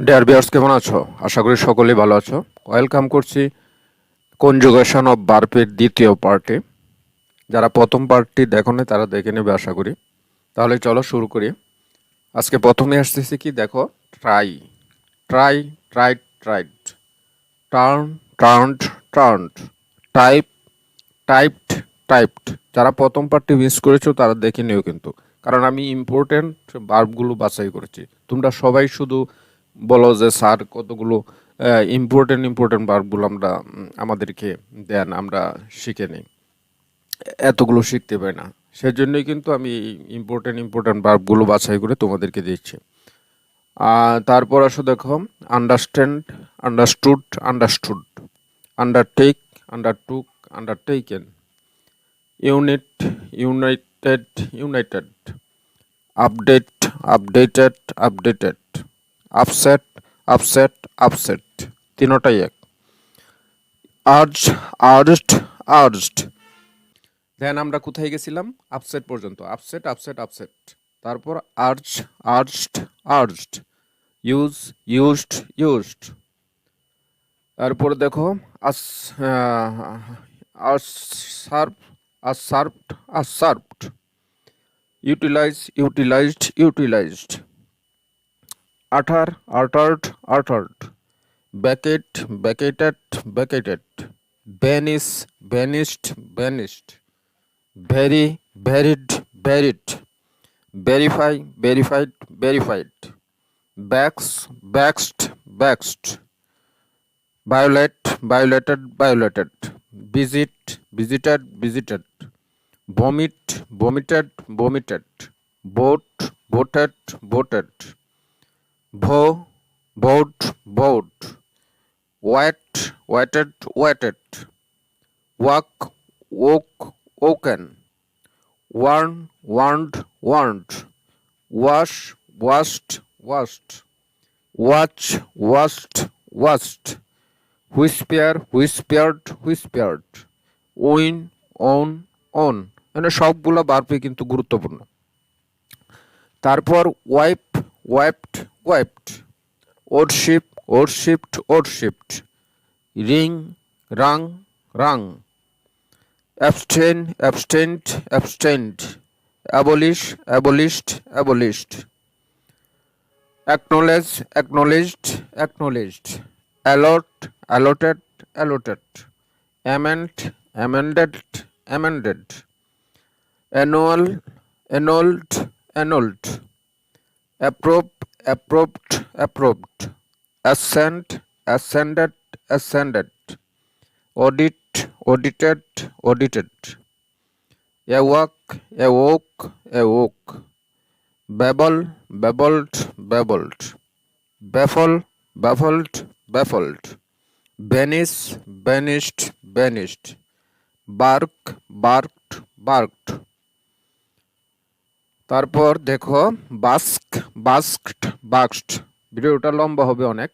Dear viewers, কেমন আছো? আশা করি সকলেই ভালো আছো। ওয়েলকাম করছি কনজুগেশন অফ ভার্বের দ্বিতীয় পার্টে। যারা প্রথম পার্টটি দেখোনি তারা দেখে নেবে আশা করি। তাহলে চলো শুরু করি। আজকে প্রথমে আসতেছি কি দেখো, try try tried tried, turn turned turned, type typed typed. যারা প্রথম পার্টটি মিস করেছো তারা দেখে নিও কিন্তু, কারণ আমি ইম্পর্টেন্ট ভার্বগুলো বাছাই করেছি। তোমরা সবাই শুধু বলো যে স্যার কতগুলো ইম্পর্টেন্ট ভার্বগুলো আমাদেরকে দেন, আমরা শিখে নিই। এতগুলো শিখতে পারি না, সেজন্যই কিন্তু আমি ইম্পর্টেন্ট ভার্বগুলো বাছাই করে তোমাদেরকে দিচ্ছি। তারপর আসো দেখো, understand, understood, understood, undertake, undertook, undertaken, unit, united, united, update, updated, updated, upset, upset, upset, তিনোটাই এক। Urge, urged, urged. দেন আমরা কোথায় গেছিলাম? আপসেট পর্যন্ত। Upset, upset, upset. তারপর urge, urged, urged, use, used, used. তারপর দেখো আস, usurp, usurped, usurped, utilise, utilised, utilised, utter, uttered, uttered, vacate, vacated, vacated, vanish, vanished, vanished, vary, varied, varied, verify, verified, verified, vex, vexed, vexed, violate, violated, violated, visit, visited, visited, vomit, vomited, vomited, vote, voted, voted, vow, vowed, vowed, wait, waited, waited, wake, woke, woken, warn, warned, warned, wash, washed, washed, watch, washed, washed, whispered, whispered, whispered, win, won, won. মানে সবগুলো ভার্বই কিন্তু গুরুত্বপূর্ণ। তারপর wipe, wiped, wiped, worship, worshipped, worshipped, ring, rang, rang, abstain, abstained, abstained, abolish, abolished, abolished, acknowledge, acknowledged, acknowledged, allot, allotted, allotted, amend, amended, amended, annul, annulled, annulled, approve, approved, approved, ascend, ascended, ascended, audit, audited, audited, awake, awoke, awoke, babble, babbled, babbled, baffle, baffled, baffled, vanish, vanished, vanished, bark, barked, barked. তারপর দেখো বাস্ক, বাস্কড, বাস্কড। ভিডিওটা লম্বা হবে অনেক,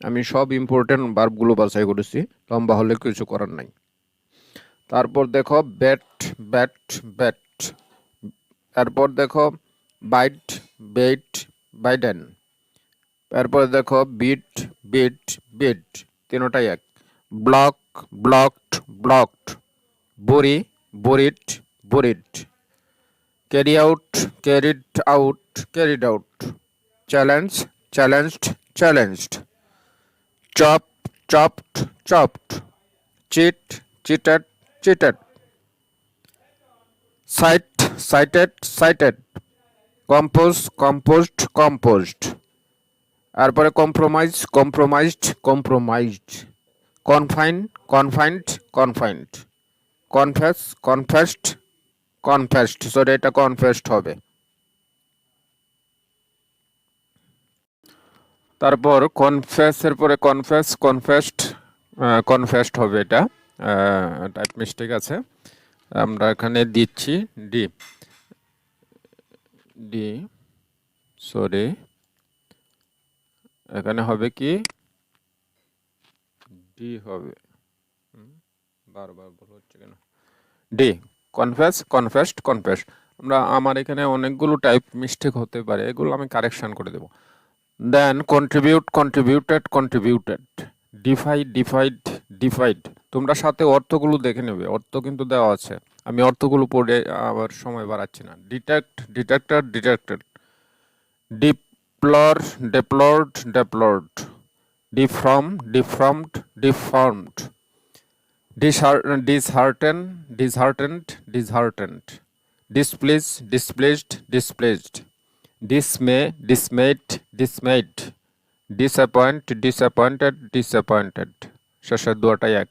আমি সব important ভার্বগুলো বাছাই করেছি, লম্বা হলে কিছু করার নাই। তারপর দেখো ব্যাট, ব্যাট, ব্যাট। তারপর দেখো বাইট, বেট, বাইডেন। তারপর দেখো বিট, বিট, বিট, তিনোটাই এক। Block, blocked, blocked, bury, buried, buried, carry out, carried out, carried out, challenge, challenged, challenged, chop, chopped, chopped, cheat, cheated, cheated, cite, cited, cited, compose, composed, composed. তারপরে compromise, compromised, compromised, confine, confined, confined, confess, confessed, confessed. Sorry, এটা confessed হবে। তারপর কনফেসের পরে confess, confessed, confessed হবে। এটা type mistake আছে, আমরা এখানে দিচ্ছি ডি, ডি, সরি, এখানে হবে কি ডি হবে, বারবার ভুল হচ্ছে কেন, ডি, কনফেস, কনফেসড, কনফেস। আমার এখানে অনেকগুলো টাইপ মিস্টেক হতে পারে, এগুলো আমি কারেকশন করে দেব। Then contribute, contributed, contributed, defy, defied, defied. তোমরা সাথে অর্থগুলো দেখে নেবে, অর্থ কিন্তু দেওয়া আছে, আমি অর্থগুলো পড়ে আবার সময় বাড়াচ্ছি না। Detect, detected, detected, deplore, deplored, deplored, deform, deformed, deformed, dishearten, disheartened, disheartened, displease, displeased, displeased, dismay, dismayed, dismayed, disappoint, disappointed, disappointed। শেষের দুটাই এক।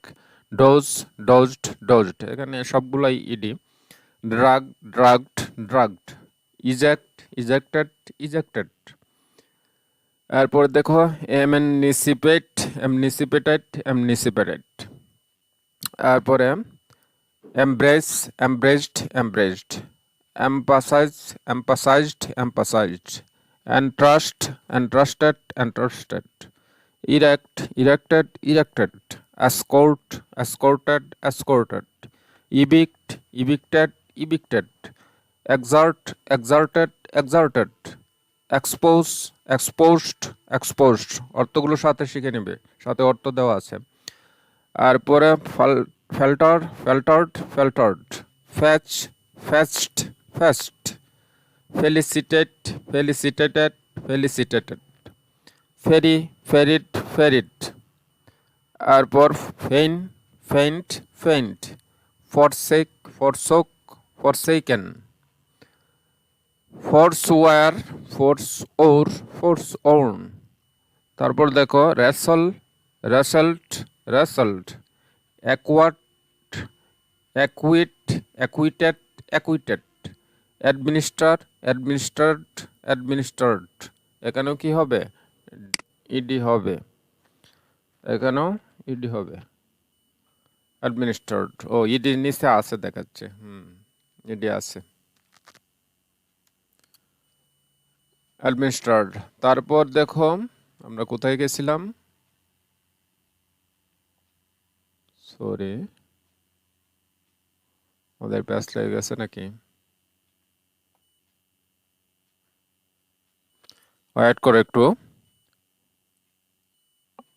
ডোজ, ডোজড, ডোজড, এখানে সবগুলাই ED. Drug, drugged, drugged, eject, ejected, ejected. এরপর দেখো এমনিসিপেট, এমনিসিপেটেড, এমনিসিপেটেড। এরপরে embrace, embraced, embraced, emphasise, emphasised, emphasised, entrust, entrusted, entrusted, erect, erected, erected, escort, escorted, escorted, evict, evicted, evicted, exert, exerted, exerted, expose, exposed, exposed. অর্থগুলো সাথে শিখে নেবে, সাথে অর্থ দেওয়া আছে। এরপরে ফেল্টার, ফেল্টার্ড, ফেল্টার্ড, ফ্যাচ, ফ্যাচড, ফ্যাচড, ফেলিসিটেট, ফেলিসিটেটেড, ফেলিসিটেটেড, ফেরি, ফেরিড, ফেরিড। এরপর ফেইন, ফেইন্ট, ফেইন্ট, ফরসেক, ফরসোক, ফরসেকেন, ফোরসওয়ার, ফোর্স ওর, ফোর্স ওর্ন। তারপর দেখো wrestle, রেসল্ট, রেসল্ট, অ্যাকোয়াট, acute, acquitted, acquitted, administer, administered, administered. এখানেও কি হবে? ইডি হবে, এখানেও ইডি হবে, অ্যাডমিনিস্টার্ড। ও ইডি নিচে আছে দেখাচ্ছে, ইডি আছে, অ্যাডমিনিস্টার্ড। তারপর দেখো আমরা কোথায় গেছিলাম, সরি ওদের প্যাস লেগে গেছে নাকি, ওয়েট করো একটু,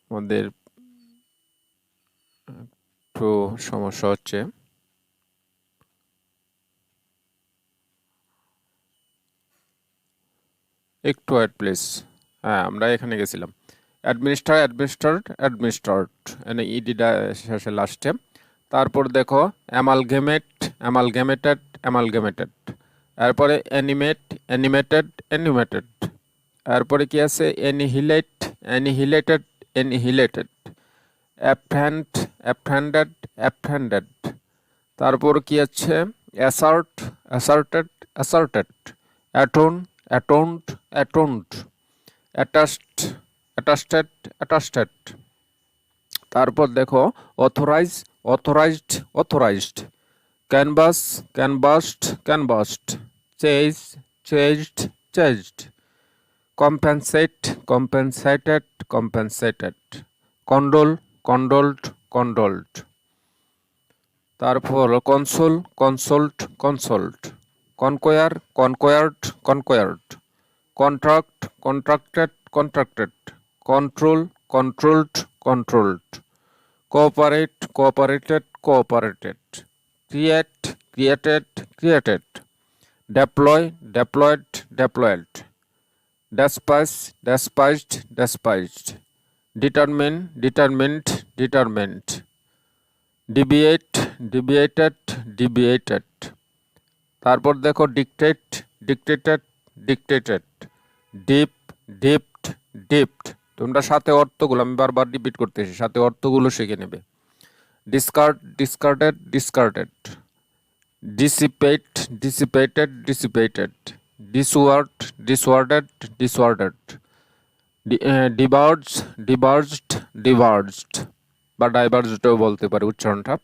আমাদের একটু সমস্যা হচ্ছে। একটু ওয়েট প্লিজ। হ্যাঁ আমরা এখানে গেছিলাম, অ্যাডমিনিস্টার, অ্যাডমিনিস্টার্ড, অ্যাডমিনিস্টার্ড, এনে ইডিটা শেষে লাস্টে। তারপর দেখো অ্যামালগেমেট, অ্যামালগেমেটেড, অ্যামালগেমেটেড। এরপরে অ্যানিমেট, অ্যানিমেটেড, অ্যানিমেটেড। এরপরে কি আছে অ্যানিহিলেট, অ্যানিহিলেটেড, অ্যানিহিলেটেড, অ্যাপহ্যান্ড, অ্যাপহ্যান্ডেড, অ্যাপহ্যান্ডেড। তারপর কি আছে assert, asserted, asserted, atone, atoned, atoned, attest, attested, attested. তারপর দেখো authorise, authorised, authorised, canvass, canvassed, canvassed, chase, chased, chased, compensate, compensated, compensated, condole, condoled, condoled. তারপর console, consoled, consoled, conquer, conquered, conquered, contract, contracted, contracted, control, controlled, controlled, cooperate, cooperated, cooperated, create, created, created, deploy, deployed, deployed, despise, despised, despised, determine, determined, determined, debate, debated, debated. তারপর দেখো dictate, dictated, dictated, dip, dipped, dipped. তোমরা সাথে অর্থগুলো আমি বারবার repeat করতেছি, সাথে অর্থগুলো শিখে নেবে। Discard, discarded, discarded, dissipate, dissipated, dissipated, dissuade, dissuaded, dissuaded, diverge, diverged, diverged বা ডাইভার্জডও বলতে পারি উচ্চারণটা।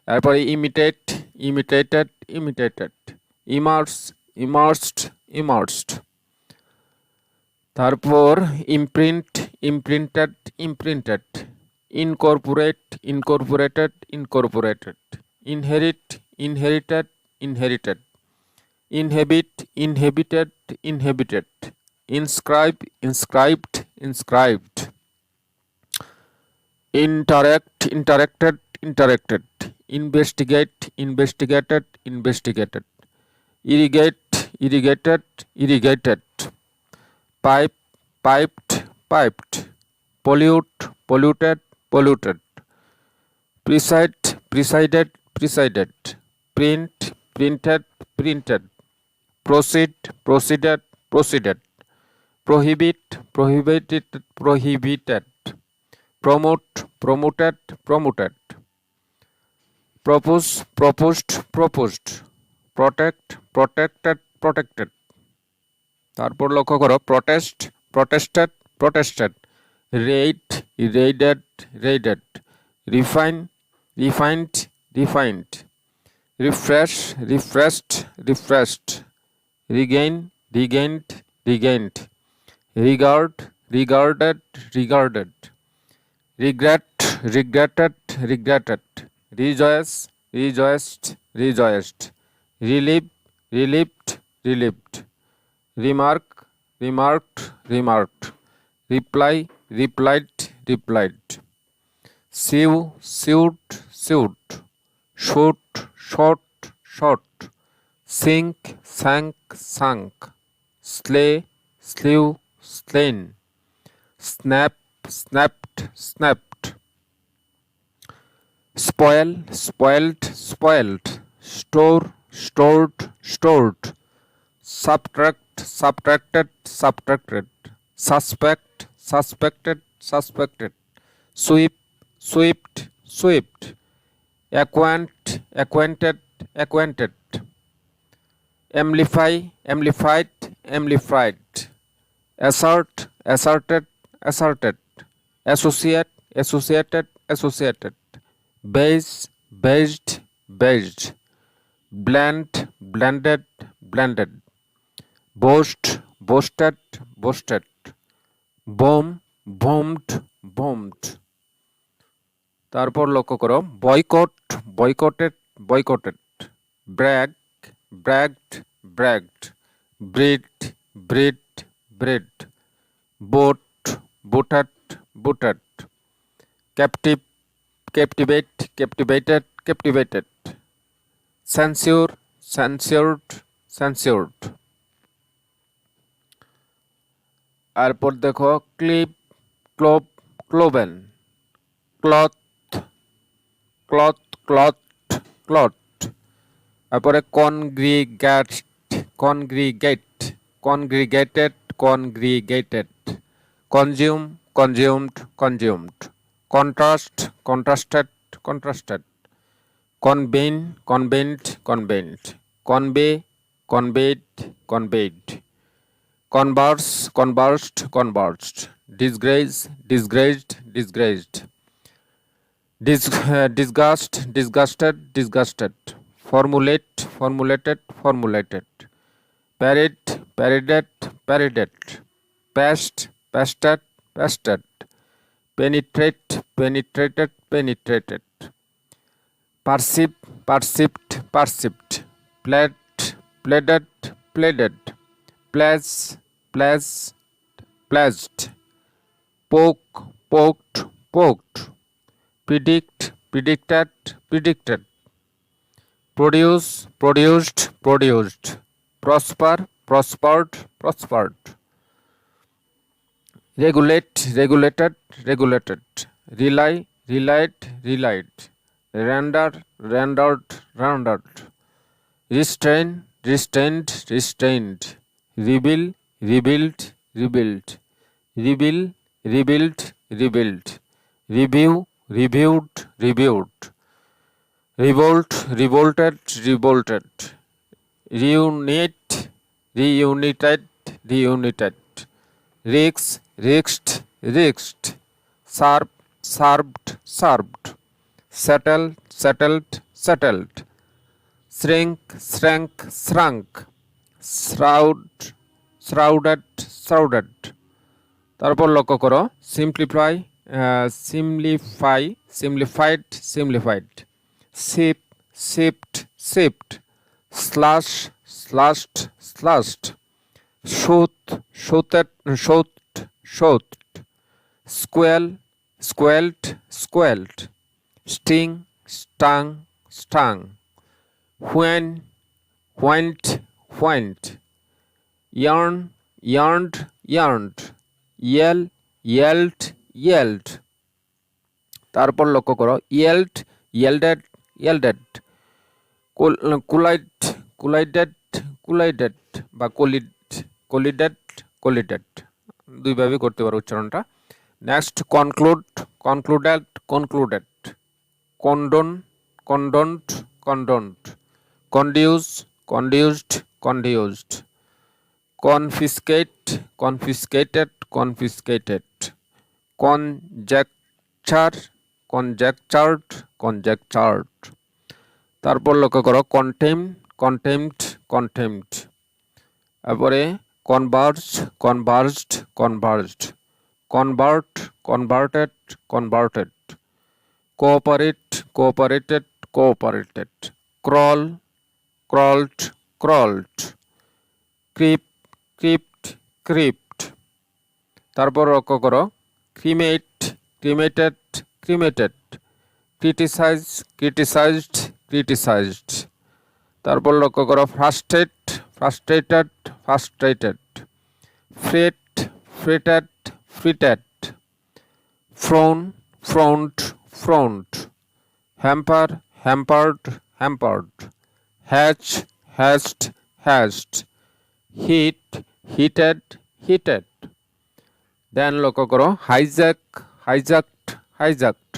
এরপরে imitate, imitated, imitated, immerse, immersed, immersed. তারপর imprint, imprinted, imprinted, incorporate, incorporated, incorporated, inherit, inherited, inherited, inhabit, inhabited, inhabited, inscribe, inscribed, inscribed, interact, interacted, interacted, investigate, investigated, investigated, irrigate, irrigated, irrigated, pipe, piped, piped, pollute, polluted, polluted, preside, presided, presided, print, printed, printed, proceed, proceeded, proceeded, prohibit, prohibited, prohibited, promote, promoted, promoted, propose, proposed, proposed, protect, protected, protected। তারপর লক্ষ্য করো protest, protested, protested, raid, raided, raided, refine, refined, refined, refresh, refreshed, refreshed, regain, regained, regained, regard, regarded, regarded, regret, regretted, regretted, rejoice, rejoiced, rejoiced, relieve, relieved, relieved, remark, remarked, remarked, reply, replied, replied, sue, sued, sued, shoot, shot, shot, sink, sank, sunk, slay, slew, slain, snap, snapped, snapped, spoil, spoiled, spoiled, store, stored, stored, subtract, subtracted, subtracted, suspect, suspected, suspected, sweep, swept, swept, acquaint, acquainted, acquainted, amplify, amplified, amplified, assert, asserted, asserted, associate, associated, associated, base, based, based, blend, blended, blended, boast, boasted, boasted, bomb, bombed, bombed। তারপর লক্ষ্য করো boycott, boycotted, boycotted, brag, bragged, bragged, breed, breed, bred, boat, booted, booted, captive, captivate, captivated, captivated, censure, censured, censured। এরপর দেখো cleave, clove, cloven, clothe, clothe, clothe, clothe. তারপরে congregate, congregate, congregated, congregated, consume, consumed, consumed, contrast, contrasted, contrasted, convene, convened, convened, convey, conveyed, conveyed, converse, conversed, conversed, disgrace, disgraced, disgraced, disgust, disgusted, disgusted, formulate, formulated, formulated, parrot, parroted, parroted, past, pasted, pasted, penetrate, penetrated, penetrated, perceive, perceived, perceived, plead, pleaded, pleaded, pledge, pledged, pledged, poke, poked, poked, predict, predicted, predicted, produce, produced, produced, prosper, prospered, prospered, regulate, regulated, regulated, rely, relied, relied, render, rendered, rendered, restrain, restrained, restrained, reveal, revealed, revealed, reveal, rebuild, rebuild, review, reviewed, reviewed, revolt, revolted, revolted, reunite, reunited, reunited, rix, rixed, rixed, serve, served, served, settle, settled, settled, shrink, shrank, shrunk, shroud, shrouded, shrouded। তারপর লক্ষ্য করো simplify, simplify, simplified, simplified, ship, shipped, shipped, slash, slashed, slashed, shoot, shoot, squall, squalled, squalled, sting, stung, stung, when, went, went, yarn, yarned, yarned, yell, yelled, yelled। তারপর লক্ষ্য করো yelled, yielded, yielded, collide, collided, collided বা collided, collided দুইভাবে করতে পারো উচ্চারণটা। Next conclude, concluded, concluded, condone, condoned, condoned, conduce, conduced, conduced, confiscate, confiscated, confiscated, conjecture, conjectured, conjectured। তারপর লক্ষ্য করো contempt, contempt, contempt, তারপরে converged, converged, converged, convert, converted, converted, cooperate, cooperated, cooperated, crawl, crawled, crawled, creep, creeped, creeped। তারপর লক্ষ্য করো cremate, cremated, cremated, criticize, criticized, criticized। তারপর লক্ষ্য করো frustrate, frustrated, frustrated, fret, fretted, fretted, frown, frowned, frowned, hamper, hampered, hampered, hatch, hatched, hatched, hit, heated, heated। দেন লক্ষ্য করো hijack, hijacked, hijacked,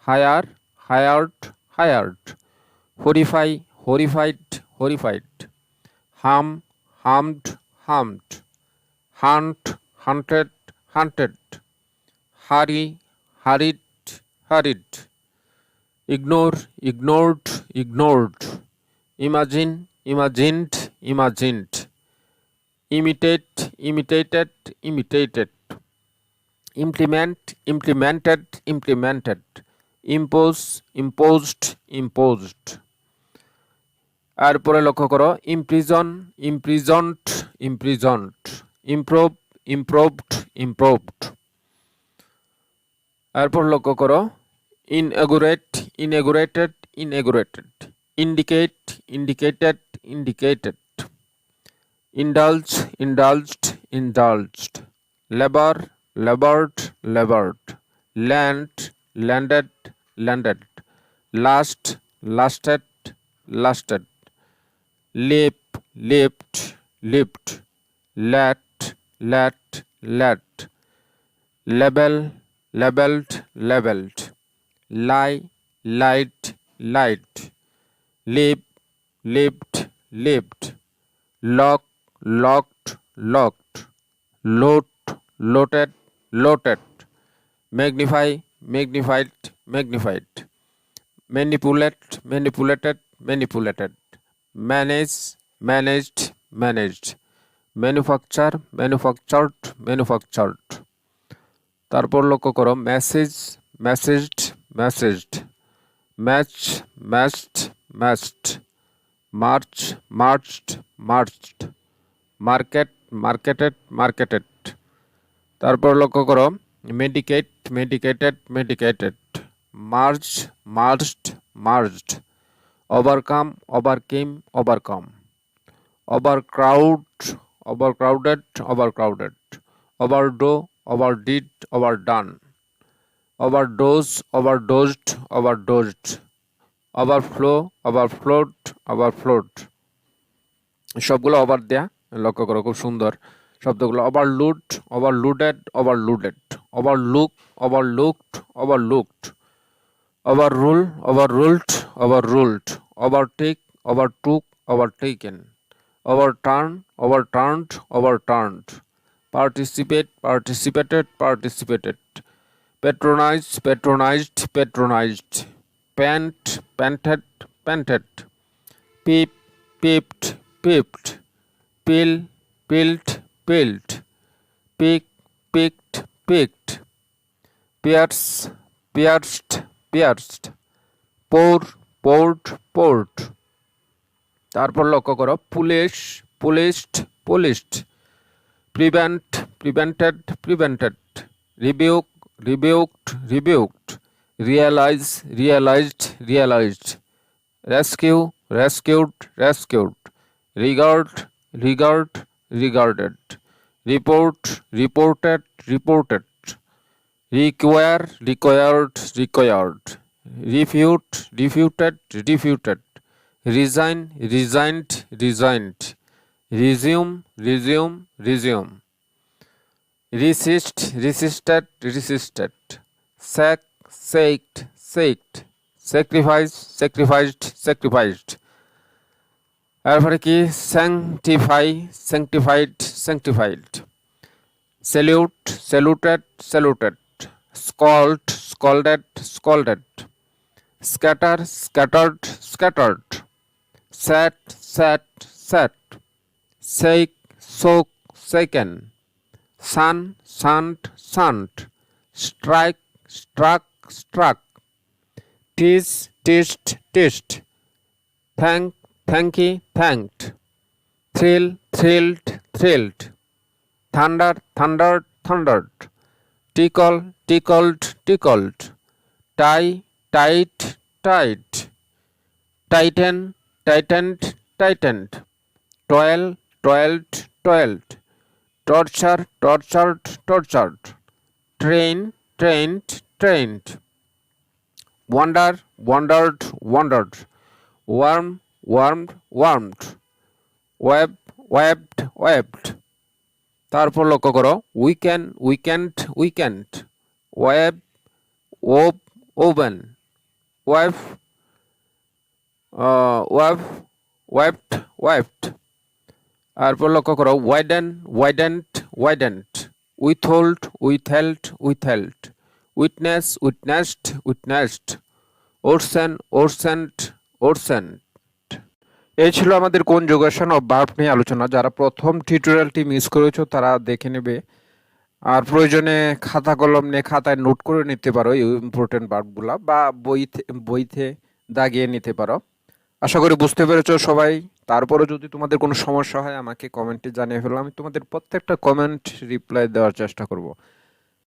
hire, hired, hired, horrify, horrified, horrified, harm, harmed, harmed, hunt, hunted, hunted, hurry, hurried, hurried, ignore, ignored, ignored, imagine, imagined, imagined, imitate, imitated, imitated, implement, implemented, implemented, impose, imposed, imposed। এরপরে লক্ষ্য করো imprison, imprisoned, imprisoned, improve, improved, improved। এরপর লক্ষ্য করো inaugurate, inaugurated, inaugurated, indicate, indicated, indicated, indulge, indulged, indulged, labor, labored, labored, land, landed, landed, last, lasted, lasted, leap, leaped, leaped, let, let, let, label, labeled, labeled, lie, lied, lied, live, lived, lived, lock, locked, locked, load, loaded, loaded, magnify, magnified, magnified, manipulate, manipulated, manipulated, manage, managed, managed, manufacture, manufactured, manufactured। তারপর লক্ষ্য করো message, messaged, messaged, match, matched, matched, march, marched, marched, market, marketed, marketed. তারপর লক্ষ্য করো medicate, medicated, medicated, merge, merged, merged, overcome, overcame, overcome, overcrowd, overcrowded, overcrowded, overdo, overdid, overdone, overdose, overdosed, overdosed, overflow, overflowed, overflowed। সবগুলো over দেয়া লক্ষ্য করো খুব সুন্দর শব্দগুলো। Overload, overloaded, overloaded, overlook, overlooked, overlooked, overrule, overruled, overruled, overtake, overtook, overtaken, overturn, overturned, overturned, participate, participated, participated, patronize, patronized, patronized, pant, panted, panted, peep, peeped, peeped, pill, pilled, pilled, pick, picked, picked, pierce, pierced, pierced, pour, poured, poured। তারপর লক্ষ্য করো police, পুলিশড, পুলিশড, prevent, prevented, prevented, rebuke, rebuked, rebuked, realize, realized, realized, rescue, rescued, rescued, regard, regard, regarded, report, reported, reported, require, required, required, refute, refuted, refuted, resign, resigned, resigned, resume, resume, resume, resist, resisted, resisted, sack, sacked, sacked, sacrifice, sacrificed, sacrificed, তারপরে কি sanctify, sanctified, sanctified, salute, saluted, saluted, scold, scolded, scolded, scatter, scattered, scattered, set, set, set, shake, soak, shaken, sun, sunned, sunned, strike, struck, struck, tease, teased, teased, thank, thanky, thanked, thrill, thrilled, thrilled, thunder, thundered, thundered, tickle, tickled, tickled, tie, tight, tight, tighten, tightened, tightened, toil, toiled, toiled, torture, tortured, tortured, train, trained, trained, wonder, wandered, wandered, worm, warmed, warmed, web, webbed, webbed। তারপর লক্ষ্য করো weaken, weakened, weakened, weave, wove, woven, web, web, webbed, webbed. তারপর লক্ষ্য করো widen, widened, widened, withhold, withheld, withheld, witness, witnessed, witnessed, worsen, worsened, worsened. এই ছিল আমাদের conjugation of verb নিয়ে আলোচনা। যারা প্রথম টিউটোরিয়ালটি মিস করেছো তারা দেখে নেবে, আর প্রয়োজনে খাতা কলম নিয়ে খাতায় নোট করে নিতে পারো এই ইম্পর্টেন্ট ভার্বগুলা, বা বইতে দাগিয়ে নিতে পারো। আশা করি বুঝতে পেরেছো সবাই। তারপরে যদি তোমাদের কোনো সমস্যা হয় আমাকে কমেন্টে জানিয়ে ফেলো, আমি তোমাদের প্রত্যেকটা কমেন্ট রিপ্লাই দেওয়ার চেষ্টা করব।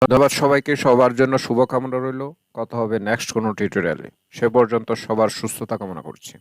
ধন্যবাদ সবাইকে, সবার জন্য শুভকামনা রইল। কথা হবে নেক্সট কোনো টিউটোরিয়ালে। সে পর্যন্ত সবার সুস্থতা কামনা করছি।